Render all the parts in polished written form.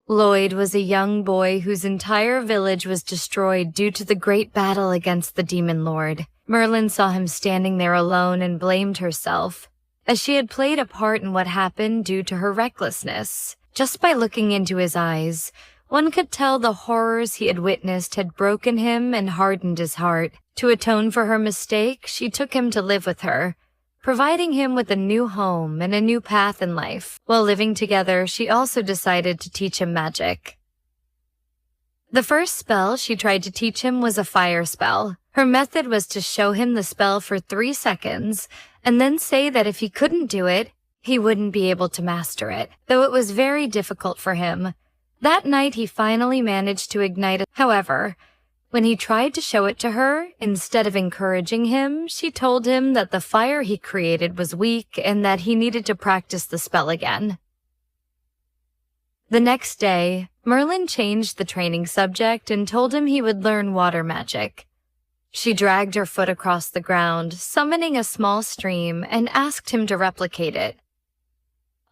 Lloyd was a young boy whose entire village was destroyed due to the great battle against the demon lord. Merlin saw him standing there alone and blamed herself, as she had played a part in what happened due to her recklessness. Just by looking into his eyes, one could tell the horrors he had witnessed had broken him and hardened his heart. To atone for her mistake, she took him to live with her, providing him with a new home and a new path in life. While living together, she also decided to teach him magic. The first spell she tried to teach him was a fire spell. Her method was to show him the spell for 3 seconds and then say that if he couldn't do it, he wouldn't be able to master it, though it was very difficult for him. That night, he finally managed to ignite it. However, when he tried to show it to her, instead of encouraging him, she told him that the fire he created was weak and that he needed to practice the spell again. The next day, Merlin changed the training subject and told him he would learn water magic. She dragged her foot across the ground, summoning a small stream, and asked him to replicate it.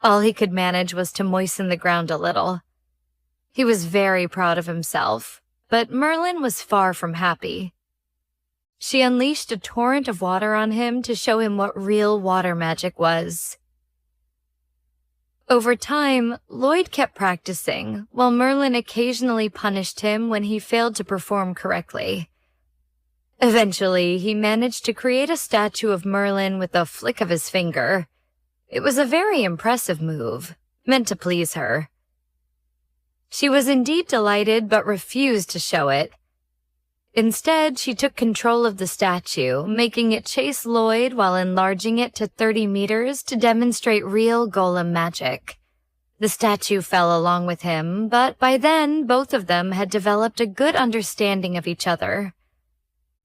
All he could manage was to moisten the ground a little. He was very proud of himself, but Merlin was far from happy. She unleashed a torrent of water on him to show him what real water magic was. Over time, Lloyd kept practicing, while Merlin occasionally punished him when he failed to perform correctly. Eventually, he managed to create a statue of Merlin with a flick of his finger. It was a very impressive move, meant to please her. She was indeed delighted but refused to show it. Instead, she took control of the statue, making it chase Lloyd while enlarging it to 30 meters to demonstrate real golem magic. The statue fell along with him, but by then both of them had developed a good understanding of each other.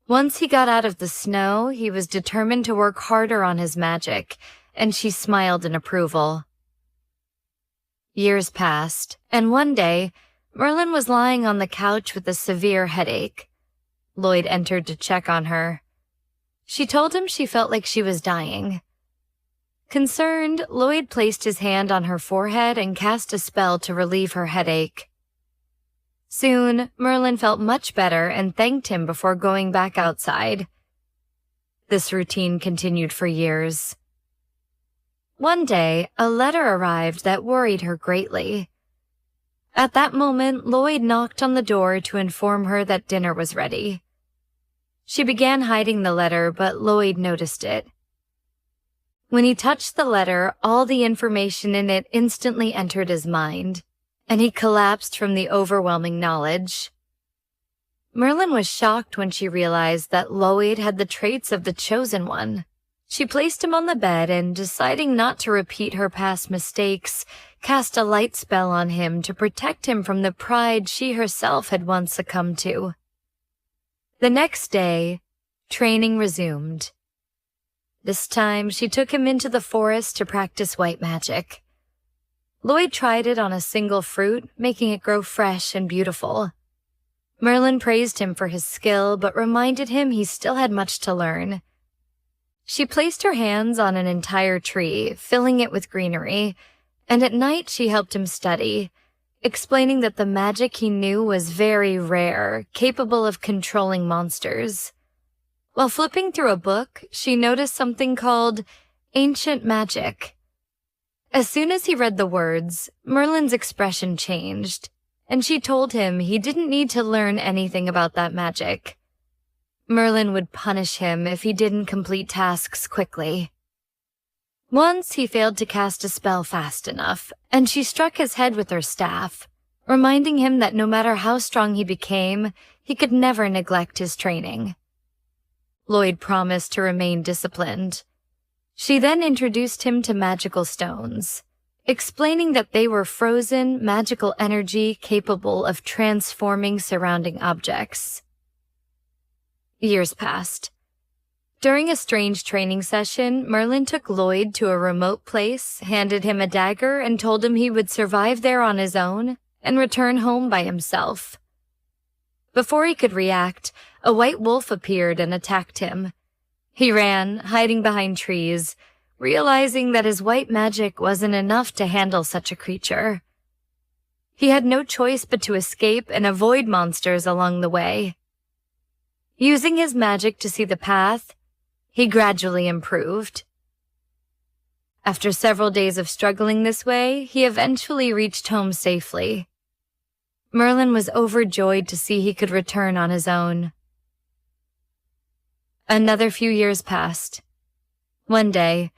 Once he got out of the snow, he was determined to work harder on his magic, and she smiled in approval. Years passed, and one day, Merlin was lying on the couch with a severe headache. Lloyd entered to check on her. She told him she felt like she was dying. Concerned, Lloyd placed his hand on her forehead and cast a spell to relieve her headache. Soon, Merlin felt much better and thanked him before going back outside. This routine continued for years. One day, a letter arrived that worried her greatly. At that moment, Lloyd knocked on the door to inform her that dinner was ready. She began hiding the letter, but Lloyd noticed it. When he touched the letter, all the information in it instantly entered his mind, and he collapsed from the overwhelming knowledge. Merlin was shocked when she realized that Lloyd had the traits of the Chosen One. She placed him on the bed and, deciding not to repeat her past mistakes, cast a light spell on him to protect him from the pride she herself had once succumbed to. The next day, training resumed. This time, she took him into the forest to practice white magic. Lloyd tried it on a single fruit, making it grow fresh and beautiful. Merlin praised him for his skill, but reminded him he still had much to learn. She placed her hands on an entire tree, filling it with greenery, and at night she helped him study, explaining that the magic he knew was very rare, capable of controlling monsters. While flipping through a book, she noticed something called ancient magic. As soon as he read the words, Merlin's expression changed, and she told him he didn't need to learn anything about that magic. Merlin would punish him if he didn't complete tasks quickly. Once he failed to cast a spell fast enough, and she struck his head with her staff, reminding him that no matter how strong he became, he could never neglect his training. Lloyd promised to remain disciplined. She then introduced him to magical stones, explaining that they were frozen magical energy capable of transforming surrounding objects. Years passed. During a strange training session, Merlin took Lloyd to a remote place, handed him a dagger, and told him he would survive there on his own and return home by himself. Before he could react, a white wolf appeared and attacked him. He ran, hiding behind trees, realizing that his white magic wasn't enough to handle such a creature. He had no choice but to escape and avoid monsters along the way. Using his magic to see the path, he gradually improved. After several days of struggling this way, he eventually reached home safely. Merlin was overjoyed to see he could return on his own. Another few years passed. One day,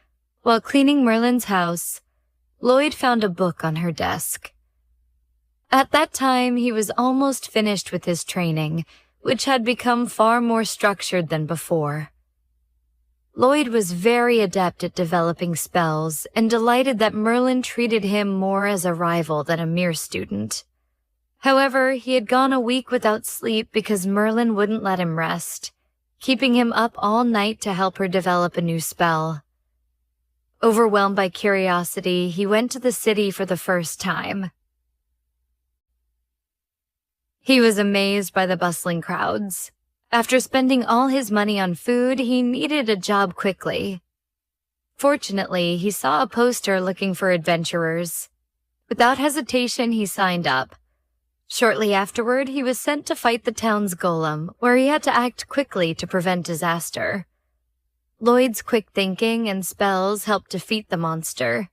while cleaning Merlin's house, Lloyd found a book on her desk. At that time, he was almost finished with his training, which had become far more structured than before. Lloyd was very adept at developing spells and delighted that Merlin treated him more as a rival than a mere student. However, he had gone a week without sleep because Merlin wouldn't let him rest, keeping him up all night to help her develop a new spell. Overwhelmed by curiosity, he went to the city for the first time. He was amazed by the bustling crowds. After spending all his money on food, he needed a job quickly. Fortunately, he saw a poster looking for adventurers. Without hesitation, he signed up. Shortly afterward, he was sent to fight the town's golem, where he had to act quickly to prevent disaster. Lloyd's quick thinking and spells helped defeat the monster.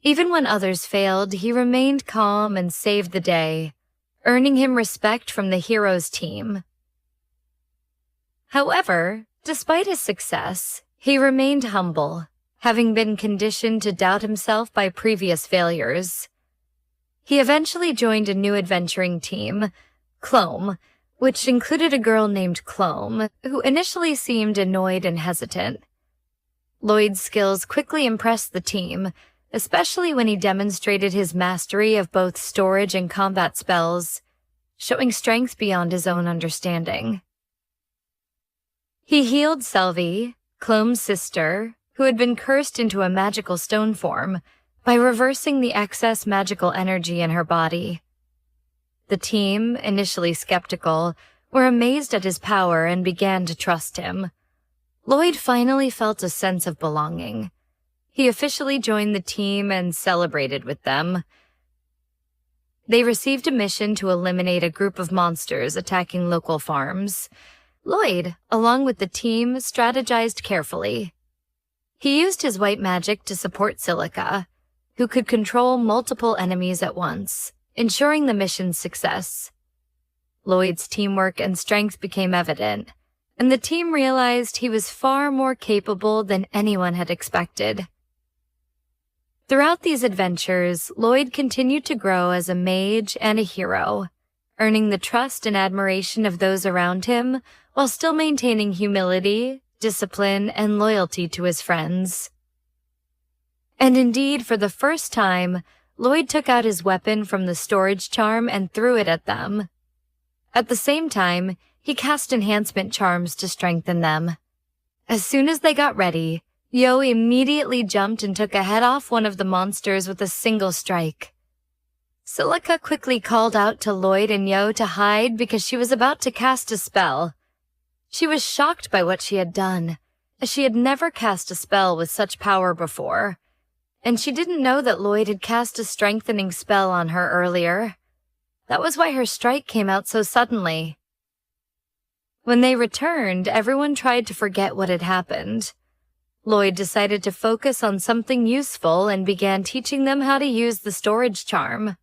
Even when others failed, he remained calm and saved the day, earning him respect from the hero's team. However, despite his success, he remained humble, having been conditioned to doubt himself by previous failures. He eventually joined a new adventuring team, Clome, which included a girl named Clome, who initially seemed annoyed and hesitant. Lloyd's skills quickly impressed the team, especially when he demonstrated his mastery of both storage and combat spells, showing strength beyond his own understanding. He healed Selvi, Clome's sister, who had been cursed into a magical stone form, by reversing the excess magical energy in her body. The team, initially skeptical, were amazed at his power and began to trust him. Lloyd finally felt a sense of belonging. He officially joined the team and celebrated with them. They received a mission to eliminate a group of monsters attacking local farms. Lloyd, along with the team, strategized carefully. He used his white magic to support Silica, who could control multiple enemies at once, ensuring the mission's success. Lloyd's teamwork and strength became evident, and the team realized he was far more capable than anyone had expected. Throughout these adventures, Lloyd continued to grow as a mage and a hero, earning the trust and admiration of those around him while still maintaining humility, discipline, and loyalty to his friends. And indeed, for the first time, Lloyd took out his weapon from the storage charm and threw it at them. At the same time, he cast enhancement charms to strengthen them. As soon as they got ready, Yo immediately jumped and took a head off one of the monsters with a single strike. Silica quickly called out to Lloyd and Yo to hide because she was about to cast a spell. She was shocked by what she had done, as she had never cast a spell with such power before, and she didn't know that Lloyd had cast a strengthening spell on her earlier. That was why her strike came out so suddenly. When they returned, everyone tried to forget what had happened. Lloyd decided to focus on something useful and began teaching them how to use the storage charm.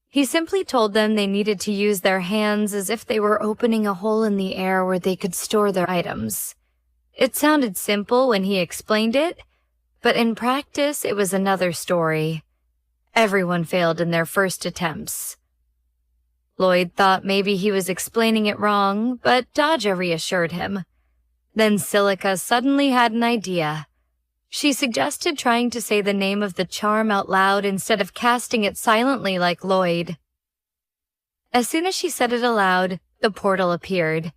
He simply told them they needed to use their hands as if they were opening a hole in the air where they could store their items. It sounded simple when he explained it, but in practice it was another story. Everyone failed in their first attempts. Lloyd thought maybe he was explaining it wrong, but Dodger reassured him. Then Silica suddenly had an idea. She suggested trying to say the name of the charm out loud instead of casting it silently like Lloyd. As soon as she said it aloud, the portal appeared.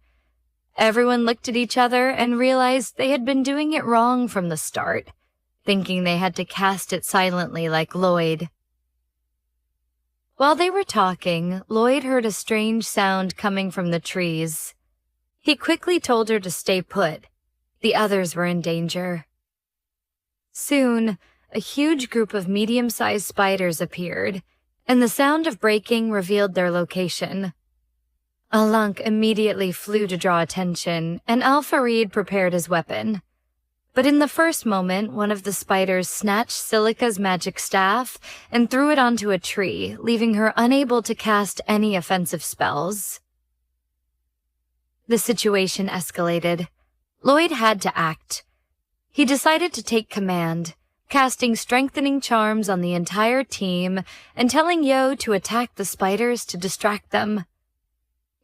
Everyone looked at each other and realized they had been doing it wrong from the start, thinking they had to cast it silently like Lloyd. While they were talking, Lloyd heard a strange sound coming from the trees. He quickly told her to stay put. The others were in danger. Soon, a huge group of medium-sized spiders appeared, and the sound of breaking revealed their location. Alunk immediately flew to draw attention, and Al-Farid prepared his weapon. But in the first moment, one of the spiders snatched Silica's magic staff and threw it onto a tree, leaving her unable to cast any offensive spells. The situation escalated. Lloyd had to act. He decided to take command, casting strengthening charms on the entire team and telling Yo to attack the spiders to distract them.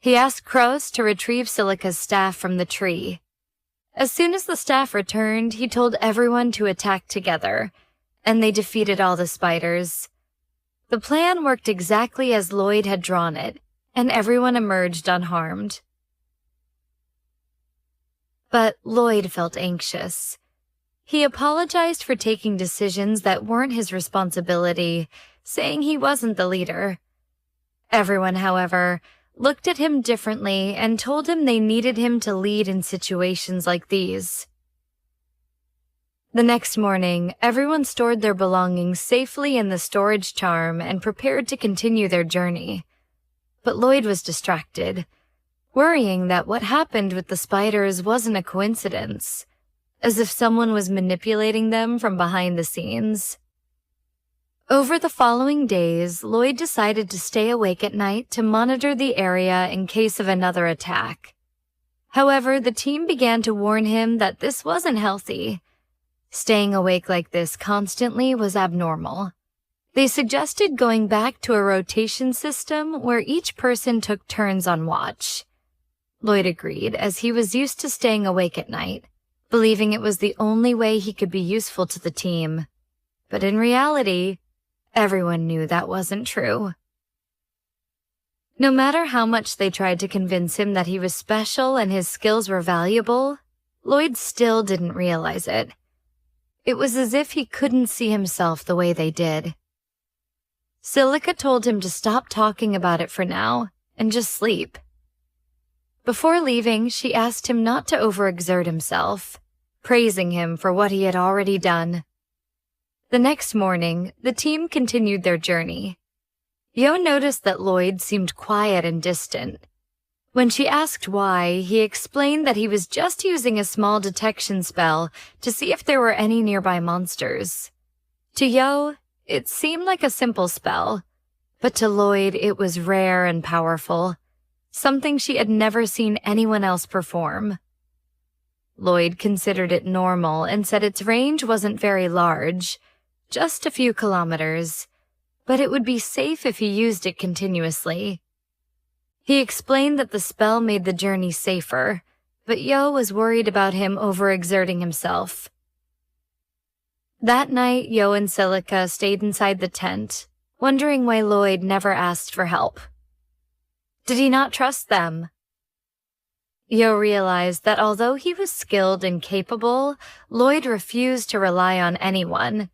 He asked Kroos to retrieve Silica's staff from the tree. As soon as the staff returned, he told everyone to attack together, and they defeated all the spiders. The plan worked exactly as Lloyd had drawn it, and everyone emerged unharmed. But Lloyd felt anxious. He apologized for taking decisions that weren't his responsibility, saying he wasn't the leader. Everyone, however, looked at him differently and told him they needed him to lead in situations like these. The next morning, everyone stored their belongings safely in the storage charm and prepared to continue their journey. But Lloyd was distracted, worrying that what happened with the spiders wasn't a coincidence, as if someone was manipulating them from behind the scenes. Over the following days, Lloyd decided to stay awake at night to monitor the area in case of another attack. However, the team began to warn him that this wasn't healthy. Staying awake like this constantly was abnormal. They suggested going back to a rotation system where each person took turns on watch. Lloyd agreed, as he was used to staying awake at night, believing it was the only way he could be useful to the team. But in reality, everyone knew that wasn't true. No matter how much they tried to convince him that he was special and his skills were valuable, Lloyd still didn't realize it. It was as if he couldn't see himself the way they did. Silica told him to stop talking about it for now and just sleep. Before leaving, she asked him not to overexert himself, praising him for what he had already done. The next morning, the team continued their journey. Yo noticed that Lloyd seemed quiet and distant. When she asked why, he explained that he was just using a small detection spell to see if there were any nearby monsters. To Yo, it seemed like a simple spell, but to Lloyd it was rare and powerful, something she had never seen anyone else perform. Lloyd considered it normal and said its range wasn't very large, just a few kilometers, but it would be safe if he used it continuously. He explained that the spell made the journey safer, but Yo was worried about him overexerting himself. That night, Yo and Silica stayed inside the tent, wondering why Lloyd never asked for help. Did he not trust them? Yo realized that although he was skilled and capable, Lloyd refused to rely on anyone,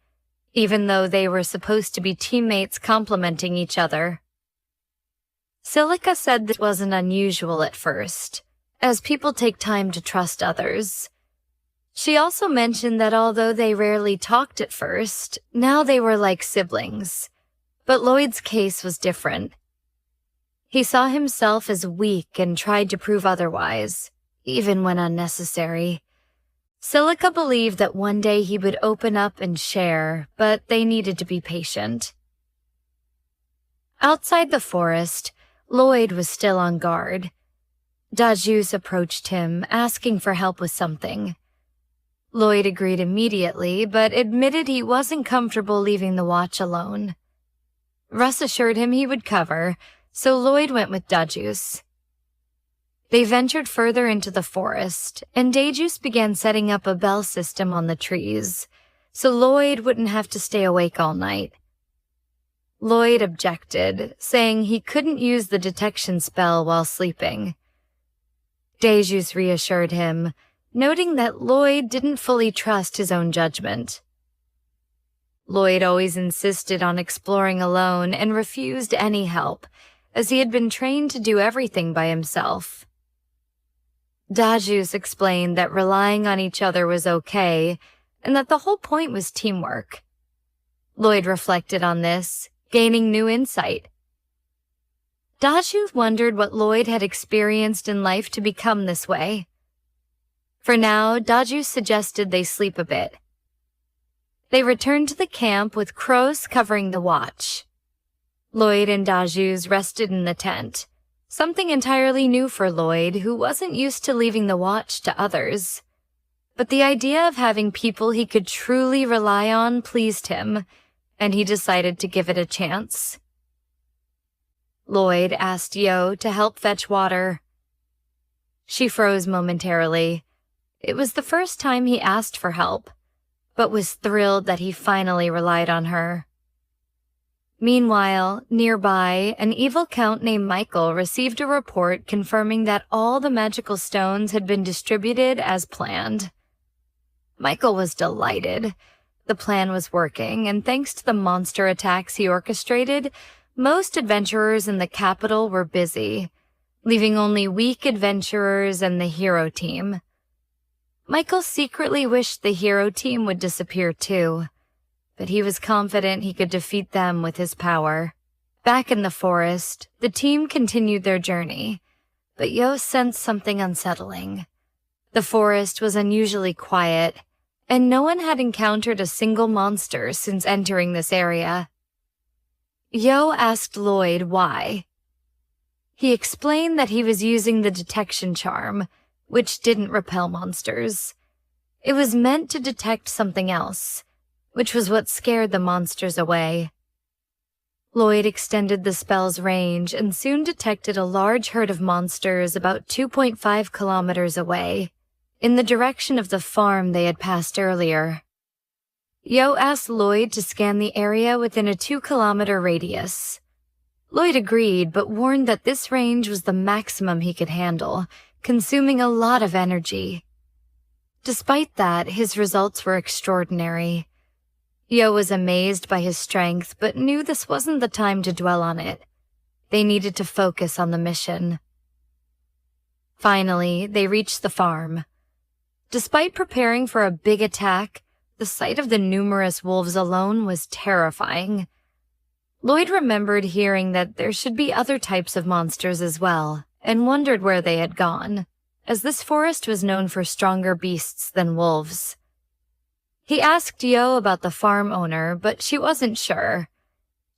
even though they were supposed to be teammates complementing each other. Silica said this wasn't unusual at first, as people take time to trust others. She also mentioned that although they rarely talked at first, now they were like siblings. But Lloyd's case was different. He saw himself as weak and tried to prove otherwise, even when unnecessary. Silica believed that one day he would open up and share, but they needed to be patient. Outside the forest, Lloyd was still on guard. Dajus approached him, asking for help with something. Lloyd agreed immediately, but admitted he wasn't comfortable leaving the watch alone. Russ assured him he would cover, so Lloyd went with Dajus. They ventured further into the forest, and Dajus began setting up a bell system on the trees, so Lloyd wouldn't have to stay awake all night. Lloyd objected, saying he couldn't use the detection spell while sleeping. Dajus reassured him, noting that Lloyd didn't fully trust his own judgment. Lloyd always insisted on exploring alone and refused any help, as he had been trained to do everything by himself. Dajus explained that relying on each other was okay, and that the whole point was teamwork. Lloyd reflected on this, gaining new insight. Daju wondered what Lloyd had experienced in life to become this way. For now, Daju suggested they sleep a bit. They returned to the camp with crows covering the watch. Lloyd and Daju's rested in the tent, something entirely new for Lloyd, who wasn't used to leaving the watch to others. But the idea of having people he could truly rely on pleased him, and he decided to give it a chance. Lloyd asked Yo to help fetch water. She froze momentarily. It was the first time he asked for help, but was thrilled that he finally relied on her. Meanwhile, nearby, an evil count named Michael received a report confirming that all the magical stones had been distributed as planned. Michael was delighted. The plan was working, and thanks to the monster attacks he orchestrated, most adventurers in the capital were busy, leaving only weak adventurers and the hero team. Michael secretly wished the hero team would disappear too, but he was confident he could defeat them with his power. Back in the forest, the team continued their journey, but Yo sensed something unsettling. The forest was unusually quiet, and no one had encountered a single monster since entering this area. Yo asked Lloyd why. He explained that he was using the detection charm, which didn't repel monsters. It was meant to detect something else, which was what scared the monsters away. Lloyd extended the spell's range and soon detected a large herd of monsters about 2.5 kilometers away, in the direction of the farm they had passed earlier. Yo asked Lloyd to scan the area within a 2-kilometer radius. Lloyd agreed, but warned that this range was the maximum he could handle, consuming a lot of energy. Despite that, his results were extraordinary. Yo was amazed by his strength, but knew this wasn't the time to dwell on it. They needed to focus on the mission. Finally, they reached the farm. Despite preparing for a big attack, the sight of the numerous wolves alone was terrifying. Lloyd remembered hearing that there should be other types of monsters as well, and wondered where they had gone, as this forest was known for stronger beasts than wolves. He asked Yo about the farm owner, but she wasn't sure.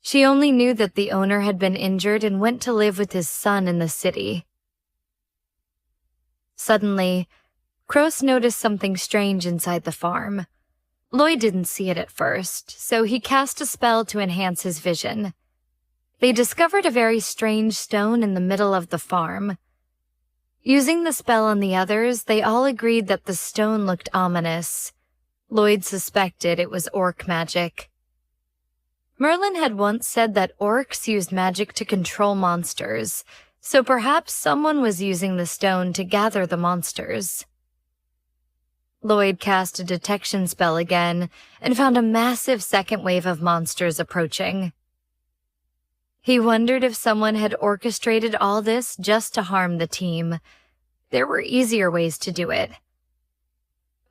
She only knew that the owner had been injured and went to live with his son in the city. Suddenly, Kroos noticed something strange inside the farm. Lloyd didn't see it at first, so he cast a spell to enhance his vision. They discovered a very strange stone in the middle of the farm. Using the spell on the others, they all agreed that the stone looked ominous. Lloyd suspected it was orc magic. Merlin had once said that orcs used magic to control monsters, so perhaps someone was using the stone to gather the monsters. Lloyd cast a detection spell again and found a massive second wave of monsters approaching. He wondered if someone had orchestrated all this just to harm the team. There were easier ways to do it.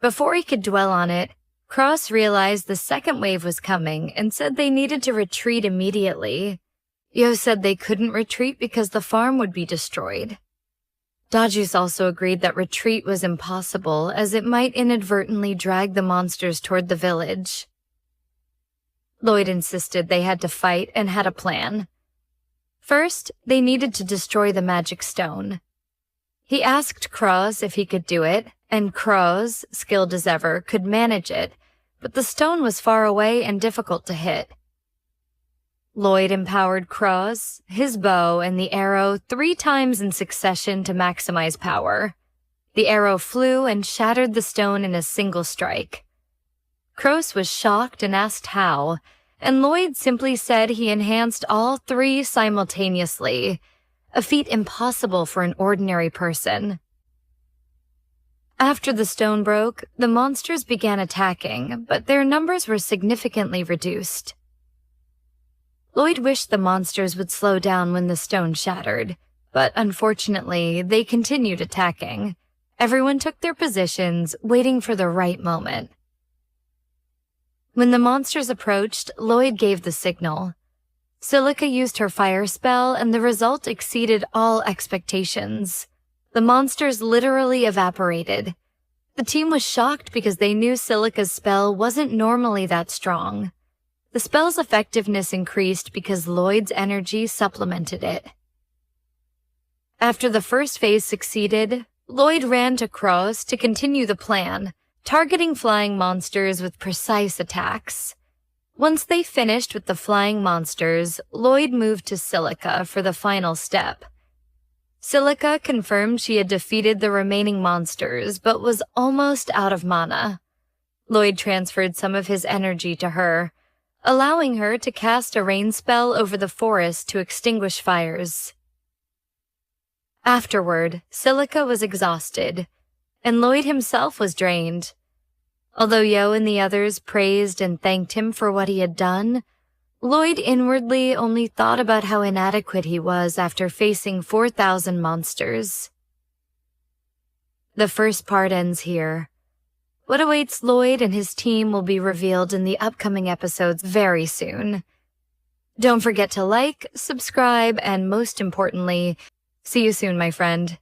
Before he could dwell on it, Kroos realized the second wave was coming and said they needed to retreat immediately. Yo said they couldn't retreat because the farm would be destroyed. Dajus also agreed that retreat was impossible, as it might inadvertently drag the monsters toward the village. Lloyd insisted they had to fight and had a plan. First, they needed to destroy the magic stone. He asked Kroos if he could do it, and Kroos, skilled as ever, could manage it, but the stone was far away and difficult to hit. Lloyd empowered Kroos, his bow, and the arrow 3 times in succession to maximize power. The arrow flew and shattered the stone in a single strike. Kroos was shocked and asked how, and Lloyd simply said he enhanced all 3 simultaneously, a feat impossible for an ordinary person. After the stone broke, the monsters began attacking, but their numbers were significantly reduced. Lloyd wished the monsters would slow down when the stone shattered, but unfortunately, they continued attacking. Everyone took their positions, waiting for the right moment. When the monsters approached, Lloyd gave the signal. Silica used her fire spell, and the result exceeded all expectations. The monsters literally evaporated. The team was shocked because they knew Silica's spell wasn't normally that strong. The spell's effectiveness increased because Lloyd's energy supplemented it. After the first phase succeeded, Lloyd ran to Cross to continue the plan, targeting flying monsters with precise attacks. Once they finished with the flying monsters, Lloyd moved to Silica for the final step. Silica confirmed she had defeated the remaining monsters, but was almost out of mana. Lloyd transferred some of his energy to her, allowing her to cast a rain spell over the forest to extinguish fires. Afterward, Silica was exhausted, and Lloyd himself was drained. Although Yo and the others praised and thanked him for what he had done, Lloyd inwardly only thought about how inadequate he was after facing 4,000 monsters. The first part ends here. What awaits Lloyd and his team will be revealed in the upcoming episodes very soon. Don't forget to like, subscribe, and most importantly, see you soon, my friend.